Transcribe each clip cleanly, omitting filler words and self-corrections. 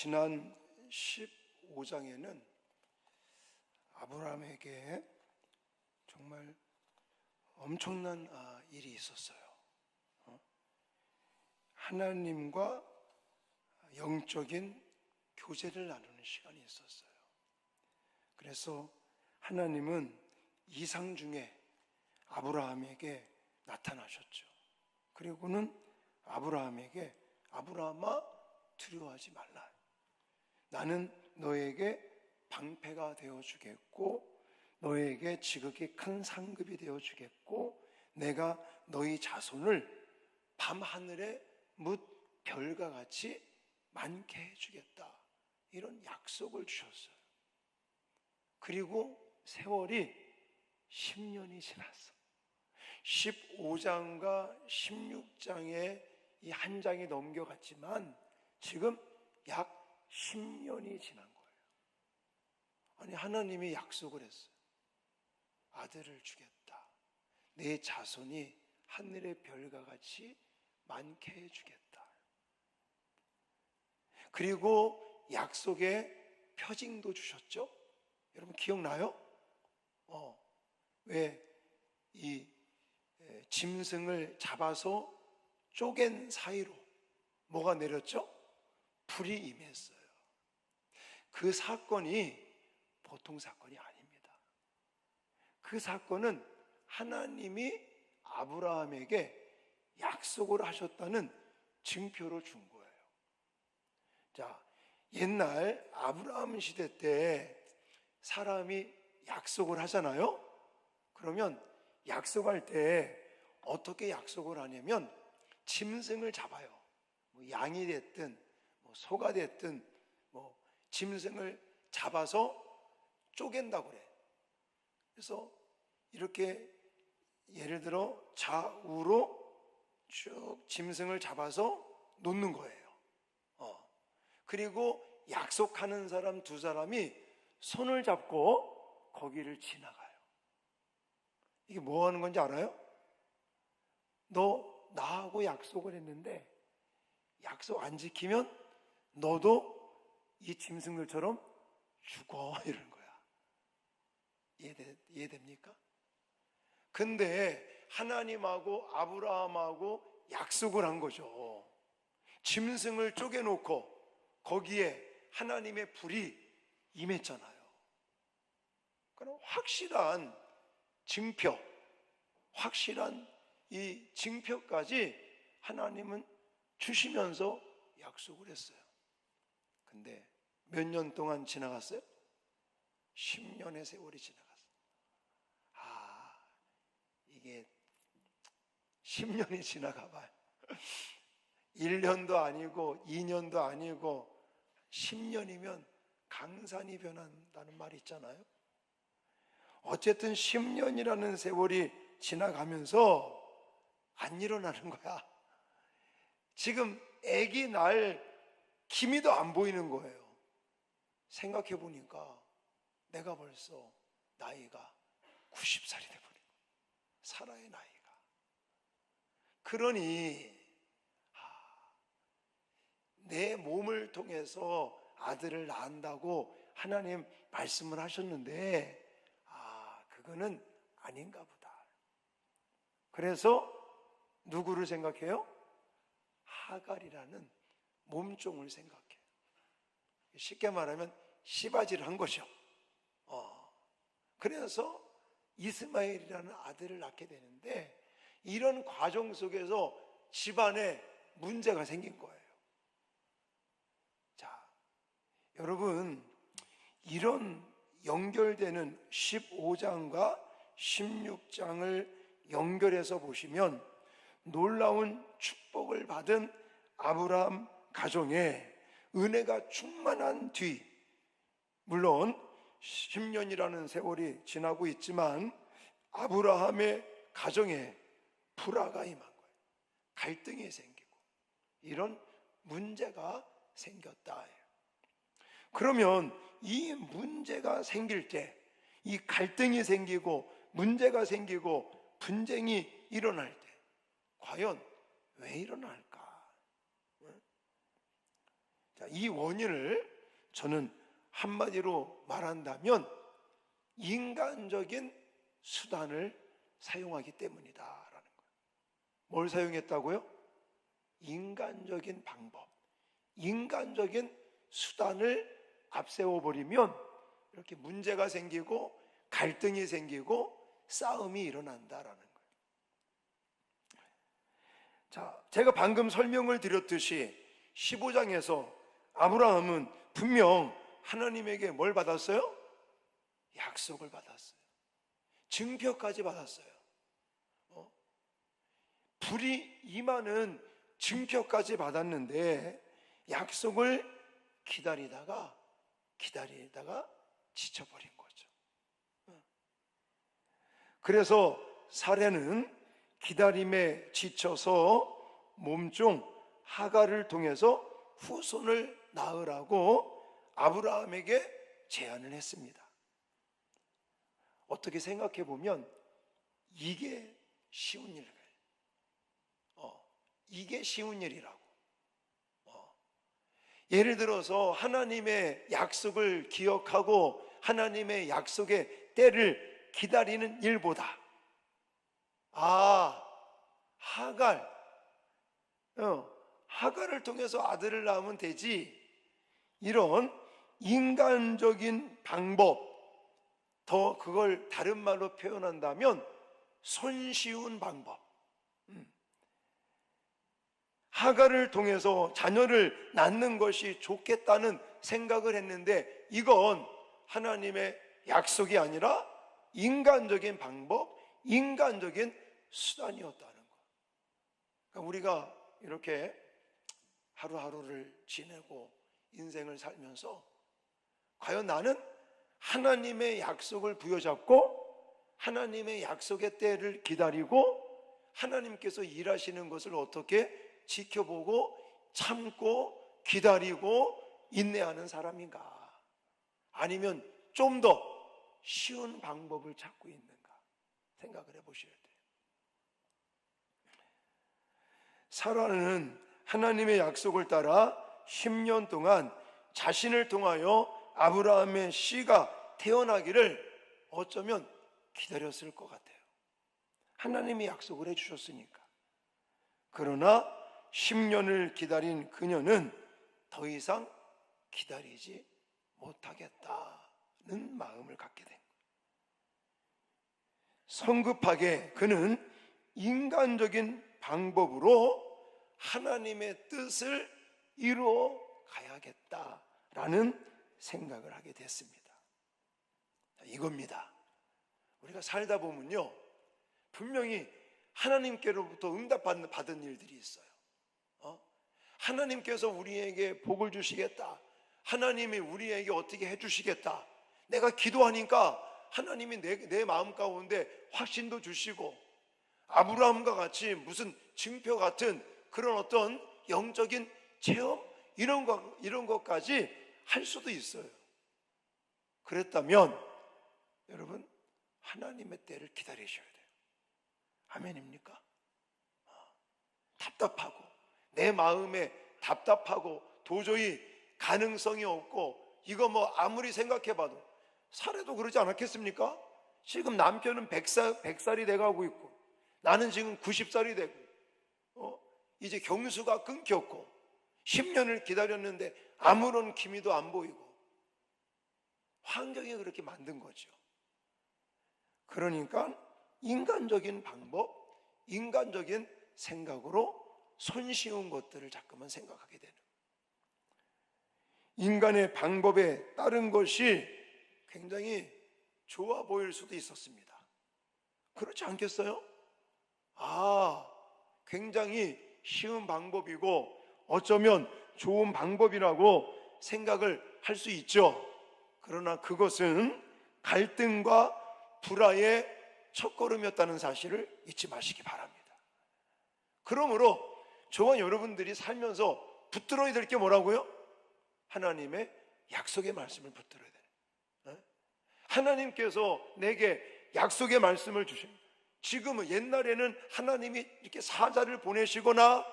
지난 15장에는 아브라함에게 정말 엄청난 일이 있었어요. 하나님과 영적인 교제를 나누는 시간이 있었어요. 그래서 하나님은 이상 중에 아브라함에게 나타나셨죠. 그리고는 아브라함에게 아브라함아 두려워하지 말라. 나는 너에게 방패가 되어주겠고 너에게 지극히 큰 상급이 되어주겠고 내가 너희 자손을 밤하늘의 뭇 별과 같이 많게 해주겠다. 이런 약속을 주셨어요. 그리고 세월이 10년이 지났어. 15장과 16장에 이 한 장이 넘겨갔지만 지금 약 10년이 지난 거예요. 아니, 하나님이 약속을 했어요. 아들을 주겠다. 내 자손이 하늘의 별과 같이 많게 해주겠다. 그리고 약속의 표징도 주셨죠? 여러분 기억나요? 왜 이 짐승을 잡아서 쪼갠 사이로 뭐가 내렸죠? 불이 임했어요. 그 사건이 보통 사건이 아닙니다. 그 사건은 하나님이 아브라함에게 약속을 하셨다는 증표로 준 거예요. 자, 옛날 아브라함 시대 때 사람이 약속을 하잖아요. 그러면 약속할 때 어떻게 약속을 하냐면 짐승을 잡아요. 양이 됐든 소가 됐든 짐승을 잡아서 쪼갠다고 그래. 그래서 이렇게 예를 들어 좌우로 쭉 짐승을 잡아서 놓는 거예요. 그리고 약속하는 사람 두 사람이 손을 잡고 거기를 지나가요. 이게 뭐 하는 건지 알아요? 너 나하고 약속을 했는데 약속 안 지키면 너도 이 짐승들처럼 죽어, 이러는 거야. 이해됩니까? 근데 하나님하고 아브라함하고 약속을 한 거죠. 짐승을 쪼개놓고 거기에 하나님의 불이 임했잖아요. 그럼 확실한 증표, 확실한 이 증표까지 하나님은 주시면서 약속을 했어요. 근데 몇 년 동안 지나갔어요? 10년의 세월이 지나갔어요. 이게 10년이 지나가 봐요. 1년도 아니고 2년도 아니고 10년이면 강산이 변한다는 말이 있잖아요. 어쨌든 10년이라는 세월이 지나가면서 안 일어나는 거야. 지금 아기 낳을 기미도 안 보이는 거예요. 생각해 보니까 내가 벌써 나이가 90살이 돼버린 거예요. 사라의 나이가. 그러니 내 몸을 통해서 아들을 낳는다고 하나님 말씀을 하셨는데 그거는 아닌가 보다. 그래서 누구를 생각해요? 하갈이라는 몸종을 생각해요. 쉽게 말하면 시바지를 한 거죠. 그래서 이스마엘이라는 아들을 낳게 되는데 이런 과정 속에서 집안에 문제가 생긴 거예요. 자, 여러분, 이런 연결되는 15장과 16장을 연결해서 보시면 놀라운 축복을 받은 아브라함 가정에 은혜가 충만한 뒤, 물론 10년이라는 세월이 지나고 있지만 아브라함의 가정에 불화가 임한 거예요. 갈등이 생기고 이런 문제가 생겼다. 그러면 이 문제가 생길 때, 이 갈등이 생기고 문제가 생기고 분쟁이 일어날 때 과연 왜 일어날까? 자, 이 원인을 저는 한마디로 말한다면 인간적인 수단을 사용하기 때문이다라는 거예요. 뭘 사용했다고요? 인간적인 방법, 인간적인 수단을 앞세워 버리면 이렇게 문제가 생기고 갈등이 생기고 싸움이 일어난다라는 거예요. 자, 제가 방금 설명을 드렸듯이 15장에서 아브라함은 분명 하나님에게 뭘 받았어요? 약속을 받았어요. 증표까지 받았어요. 불이 임하는 증표까지 받았는데 약속을 기다리다가 지쳐버린 거죠. 그래서 사례는 기다림에 지쳐서 몸종 하갈을 통해서 후손을 낳으라고 아브라함에게 제안을 했습니다. 어떻게 생각해 보면 이게 쉬운 일이에요. 이게 쉬운 일이라고. 예를 들어서 하나님의 약속을 기억하고 하나님의 약속의 때를 기다리는 일보다 하갈을 통해서 아들을 낳으면 되지, 이런 인간적인 방법, 더 그걸 다른 말로 표현한다면 손쉬운 방법, 하갈을 통해서 자녀를 낳는 것이 좋겠다는 생각을 했는데 이건 하나님의 약속이 아니라 인간적인 방법, 인간적인 수단이었다는 것. 그러니까 우리가 이렇게 하루하루를 지내고 인생을 살면서 과연 나는 하나님의 약속을 부여잡고 하나님의 약속의 때를 기다리고 하나님께서 일하시는 것을 어떻게 지켜보고 참고 기다리고 인내하는 사람인가? 아니면 좀 더 쉬운 방법을 찾고 있는가? 생각을 해보셔야 돼요. 사라는 하나님의 약속을 따라 10년 동안 자신을 통하여 아브라함의 씨가 태어나기를 어쩌면 기다렸을 것 같아요. 하나님이 약속을 해주셨으니까. 그러나 10년을 기다린 그녀는 더 이상 기다리지 못하겠다는 마음을 갖게 된 거예요. 성급하게 그는 인간적인 방법으로 하나님의 뜻을 이루어 가야겠다라는 생각을 하게 됐습니다. 이겁니다. 우리가 살다 보면요, 분명히 하나님께로부터 응답받은 일들이 있어요. 하나님께서 우리에게 복을 주시겠다, 하나님이 우리에게 어떻게 해주시겠다, 내가 기도하니까 하나님이 내 마음 가운데 확신도 주시고 아브라함과 같이 무슨 증표 같은 그런 어떤 영적인 체험 이런 것까지 할 수도 있어요. 그랬다면 여러분, 하나님의 때를 기다리셔야 돼요. 아멘입니까? 답답하고 내 마음에 답답하고 도저히 가능성이 없고 이거 뭐 아무리 생각해봐도, 사례도 그러지 않았겠습니까? 지금 남편은 100살이 돼가고 있고 나는 지금 90살이 되고 이제 경수가 끊겼고 10년을 기다렸는데 아무런 기미도 안 보이고 환경이 그렇게 만든 거죠. 그러니까 인간적인 방법, 인간적인 생각으로 손쉬운 것들을 자꾸만 생각하게 되는, 인간의 방법에 따른 것이 굉장히 좋아 보일 수도 있었습니다. 그렇지 않겠어요? 굉장히 쉬운 방법이고 어쩌면 좋은 방법이라고 생각을 할 수 있죠. 그러나 그것은 갈등과 불화의 첫걸음이었다는 사실을 잊지 마시기 바랍니다. 그러므로 저와 여러분들이 살면서 붙들어야 될 게 뭐라고요? 하나님의 약속의 말씀을 붙들어야 돼요. 하나님께서 내게 약속의 말씀을 주십니다. 지금은, 옛날에는 하나님이 이렇게 사자를 보내시거나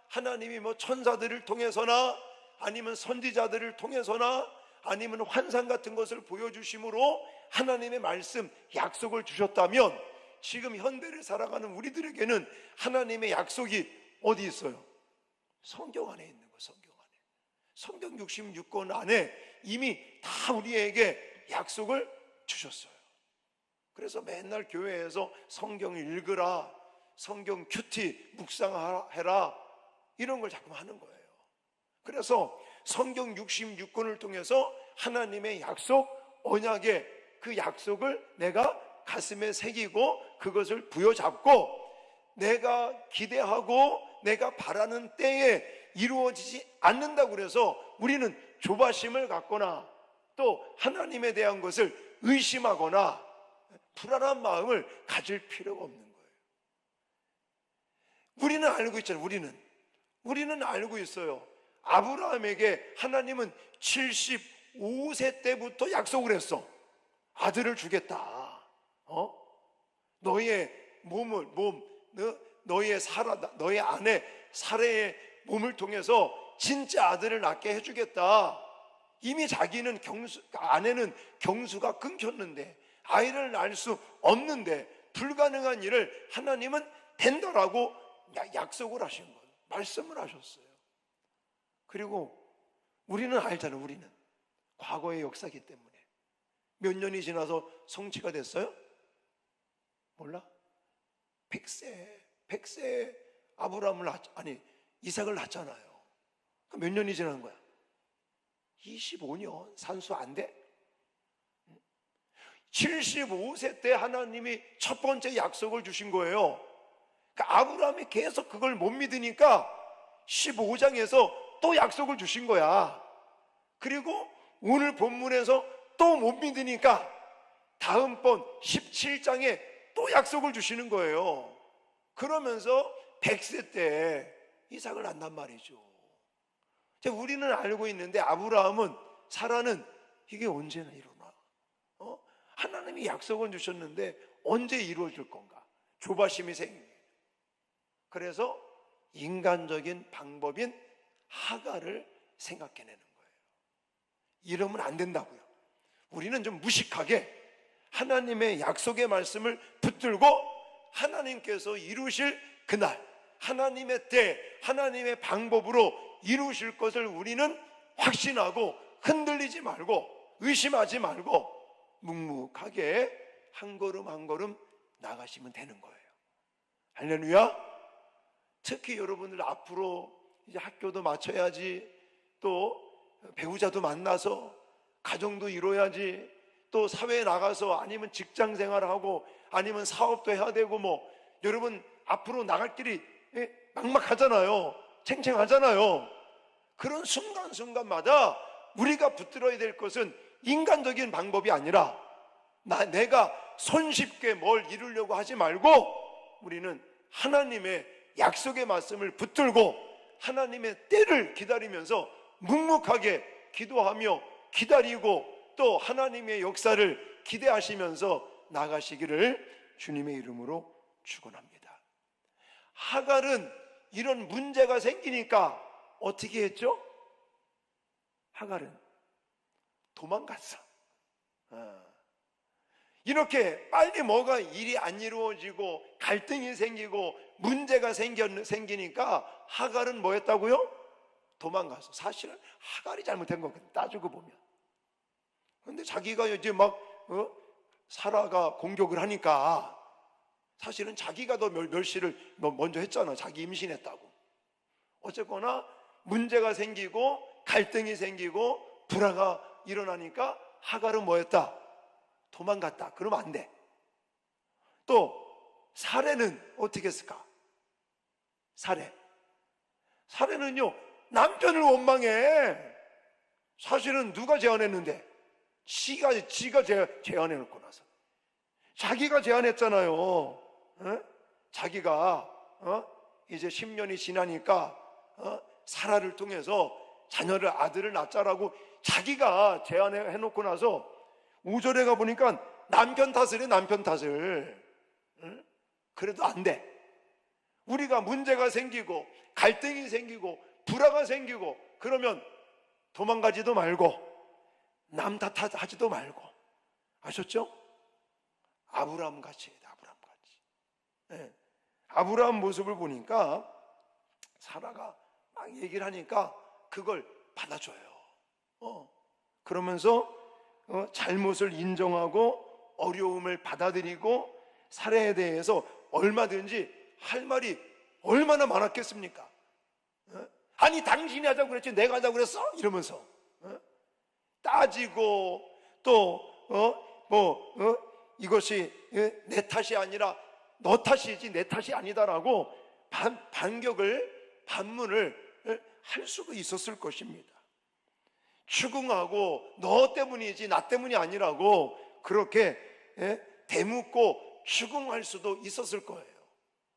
하나님이 뭐 천사들을 통해서나 아니면 선지자들을 통해서나 아니면 환상 같은 것을 보여주심으로 하나님의 말씀, 약속을 주셨다면 지금 현대를 살아가는 우리들에게는 하나님의 약속이 어디 있어요? 성경 안에 있는 거예요. 성경 안에. 성경 66권 안에 이미 다 우리에게 약속을 주셨어요. 그래서 맨날 교회에서 성경 읽으라, 성경 큐티 묵상해라, 이런 걸 자꾸 하는 거예요. 그래서 성경 66권을 통해서 하나님의 약속, 언약의 그 약속을 내가 가슴에 새기고 그것을 부여잡고 내가 기대하고 내가 바라는 때에 이루어지지 않는다고 그래서 우리는 조바심을 갖거나 또 하나님에 대한 것을 의심하거나 불안한 마음을 가질 필요가 없는 거예요. 우리는 알고 있잖아요. 우리는 알고 있어요. 아브라함에게 하나님은 75세 때부터 약속을 했어. 아들을 주겠다. 너의 너의 아내 사라의 몸을 통해서 진짜 아들을 낳게 해주겠다. 이미 자기는 아내는 경수가 끊겼는데 아이를 낳을 수 없는데 불가능한 일을 하나님은 된다라고 약속을 하신 거예요. 말씀을 하셨어요. 그리고 우리는 알잖아요. 우리는 과거의 역사이기 때문에 몇 년이 지나서 성취가 됐어요? 몰라? 100세 이삭을 낳았잖아요. 몇 년이 지난 거야? 25년. 산수 안 돼? 75세 때 하나님이 첫 번째 약속을 주신 거예요. 그러니까 아브라함이 계속 그걸 못 믿으니까 15장에서 또 약속을 주신 거야. 그리고 오늘 본문에서 또 못 믿으니까 다음번 17장에 또 약속을 주시는 거예요. 그러면서 100세 때 이삭을 낳는단 말이죠. 우리는 알고 있는데 아브라함은, 사라는 이게 언제나 일어나? 하나님이 약속을 주셨는데 언제 이루어질 건가? 조바심이 생겨요. 그래서 인간적인 방법인 하갈을 생각해내는 거예요. 이러면 안 된다고요. 우리는 좀 무식하게 하나님의 약속의 말씀을 붙들고 하나님께서 이루실 그날, 하나님의 때, 하나님의 방법으로 이루실 것을 우리는 확신하고 흔들리지 말고 의심하지 말고 묵묵하게 한 걸음 한 걸음 나가시면 되는 거예요. 할렐루야. 특히 여러분들 앞으로 이제 학교도 마쳐야지, 또 배우자도 만나서 가정도 이뤄야지, 또 사회에 나가서 아니면 직장 생활하고 아니면 사업도 해야 되고, 여러분 앞으로 나갈 길이 막막하잖아요. 챙챙하잖아요. 그런 순간순간마다 우리가 붙들어야 될 것은 인간적인 방법이 아니라 내가 손쉽게 뭘 이루려고 하지 말고 우리는 하나님의 약속의 말씀을 붙들고 하나님의 때를 기다리면서 묵묵하게 기도하며 기다리고 또 하나님의 역사를 기대하시면서 나가시기를 주님의 이름으로 축원합니다. 하갈은 이런 문제가 생기니까 어떻게 했죠? 하갈은 도망갔어. 이렇게 빨리 뭐가 일이 안 이루어지고 갈등이 생기고 문제가 생기니까 하갈은 뭐 했다고요? 도망가서. 사실은 하갈이 잘못한 거거든, 따지고 보면. 근데 자기가 이제 사라가 공격을 하니까 사실은 자기가 더 멸시를 먼저 했잖아. 자기 임신했다고. 어쨌거나 문제가 생기고 갈등이 생기고 불화가 일어나니까 하갈은 뭐 했다? 도망갔다. 그러면 안 돼. 또 사례는 어떻게 했을까? 사례는요 남편을 원망해. 사실은 누가 제안했는데? 지가 제안해놓고 나서 자기가 제안했잖아요. 자기가 이제 10년이 지나니까 사라를 통해서 아들을 낳자라고 자기가 제안해놓고 나서 5절에 가보니까 남편 탓을 해. 남편 탓을. 그래도 안 돼. 우리가 문제가 생기고 갈등이 생기고 불화가 생기고 그러면 도망가지도 말고 남 탓하지도 말고, 아셨죠? 아브라함 같이 해야 돼. 아브라함 같이. 네. 아브라함 모습을 보니까 사라가 막 얘기를 하니까 그걸 받아줘요. 그러면서 잘못을 인정하고 어려움을 받아들이고 사라에 대해서 얼마든지 할 말이 얼마나 많았겠습니까? 아니 당신이 하자고 그랬지 내가 하자고 그랬어? 이러면서 따지고 또 이것이 내 탓이 아니라 너 탓이지 내 탓이 아니다라고 반문을 할 수가 있었을 것입니다. 추궁하고 너 때문이지 나 때문이 아니라고 그렇게 대묻고 추궁할 수도 있었을 거예요.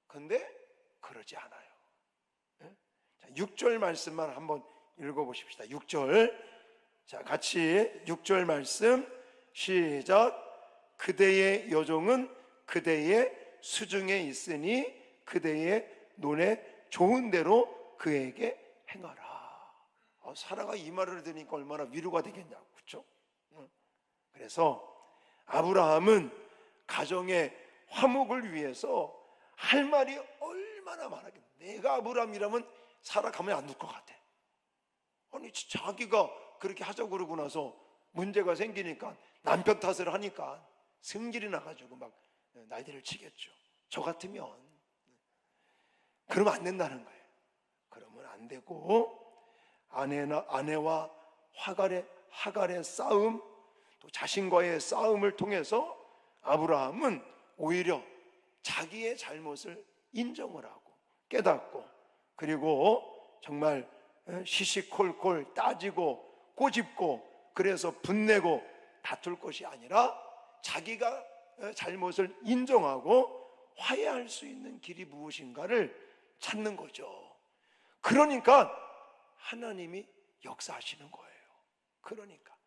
그런데 그러지 않아요. 6절 말씀만 한번 읽어보십시다. 6절, 자 같이 6절 말씀 시작. 그대의 여종은 그대의 수중에 있으니 그대의 눈에 좋은 대로 그에게 행하라. 사라가 이 말을 들으니까 얼마나 위로가 되겠냐고, 그렇죠? 그래서 아브라함은 가정의 화목을 위해서 할 말이 얼마나 많았겠냐. 내가 아브라함이라면 사라 가만히 안 둘 것 같아. 아니 자기가 그렇게 하자고 그러고 나서 문제가 생기니까 남편 탓을 하니까 승질이 나가지고 막 난리를 치겠죠. 저 같으면 그러면 안 된다는 거예요. 그러면 안 되고 아내와 하갈의 싸움, 또 자신과의 싸움을 통해서 아브라함은 오히려 자기의 잘못을 인정을 하고 깨닫고, 그리고 정말 시시콜콜 따지고 꼬집고 그래서 분내고 다툴 것이 아니라 자기가 잘못을 인정하고 화해할 수 있는 길이 무엇인가를 찾는 거죠. 그러니까 하나님이 역사하시는 거예요. 그러니까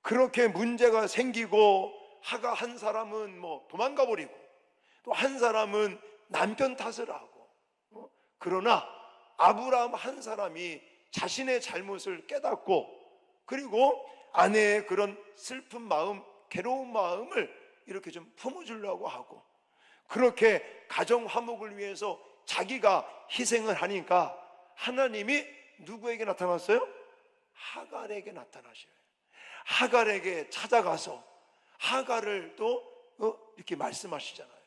그렇게 문제가 생기고 한 사람은 도망가 버리고 또 한 사람은 남편 탓을 하고, 그러나 아브라함 한 사람이 자신의 잘못을 깨닫고 그리고 아내의 그런 슬픈 마음, 괴로운 마음을 이렇게 좀 품어주려고 하고, 그렇게 가정 화목을 위해서 자기가 희생을 하니까 하나님이 누구에게 나타났어요? 하갈에게 나타나셔요. 하갈에게 찾아가서 하갈을 또 이렇게 말씀하시잖아요.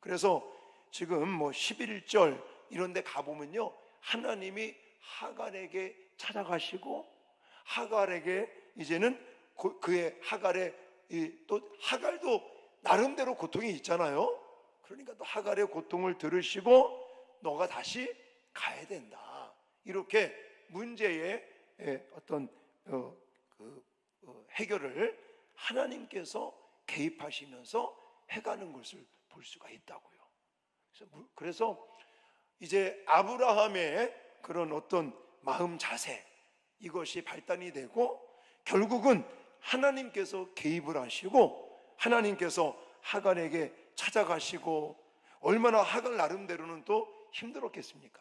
그래서 지금 11절 이런 데 가보면요, 하나님이 하갈에게 찾아가시고 하갈에게 이제는 그의 하갈의 또 하갈도 나름대로 고통이 있잖아요. 그러니까 또 하갈의 고통을 들으시고 너가 다시 가야 된다, 이렇게 문제의 어떤 해결을 하나님께서 개입하시면서 해가는 것을 볼 수가 있다고요. 그래서 이제 아브라함의 그런 어떤 마음 자세, 이것이 발단이 되고 결국은 하나님께서 개입을 하시고 하나님께서 하갈에게 찾아가시고, 얼마나 하갈 나름대로는 또 힘들었겠습니까?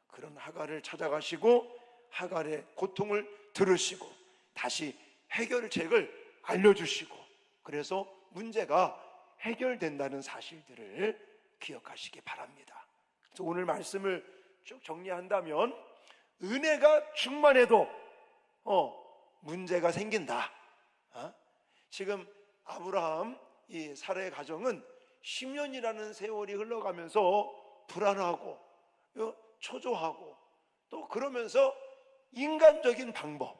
그런 하갈을 찾아가시고 하갈의 고통을 들으시고 다시 해결책을 알려주시고, 그래서 문제가 해결된다는 사실들을 기억하시기 바랍니다. 그래서 오늘 말씀을 쭉 정리한다면 은혜가 충만해도 문제가 생긴다. 지금 아브라함 이 사라의 가정은 10년이라는 세월이 흘러가면서 불안하고 초조하고 또 그러면서 인간적인 방법,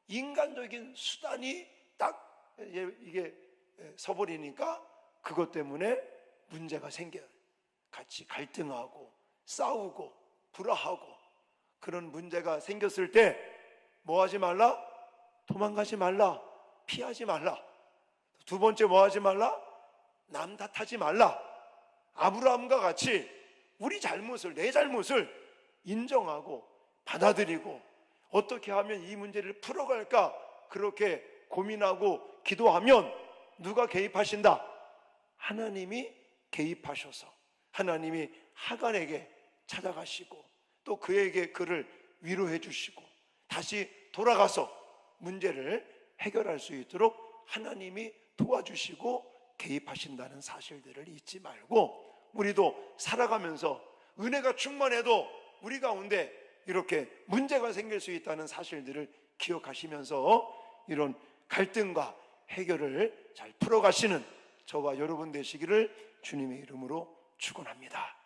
인간적인 수단이 딱 이게 서버리니까 그것 때문에 문제가 생겨요. 같이 갈등하고 싸우고 불화하고 그런 문제가 생겼을 때 뭐 하지 말라? 도망가지 말라, 피하지 말라. 두 번째 뭐 하지 말라? 남 탓하지 말라. 아브라함과 같이 우리 잘못을, 내 잘못을 인정하고 받아들이고 어떻게 하면 이 문제를 풀어갈까 그렇게 고민하고 기도하면 누가 개입하신다? 하나님이 개입하셔서 하나님이 하갈에게 찾아가시고 또 그에게 그를 위로해 주시고 다시 돌아가서 문제를 해결할 수 있도록 하나님이 도와주시고 개입하신다는 사실들을 잊지 말고, 우리도 살아가면서 은혜가 충만해도 우리 가운데 이렇게 문제가 생길 수 있다는 사실들을 기억하시면서 이런 갈등과 해결을 잘 풀어가시는 저와 여러분 되시기를 주님의 이름으로 축원합니다.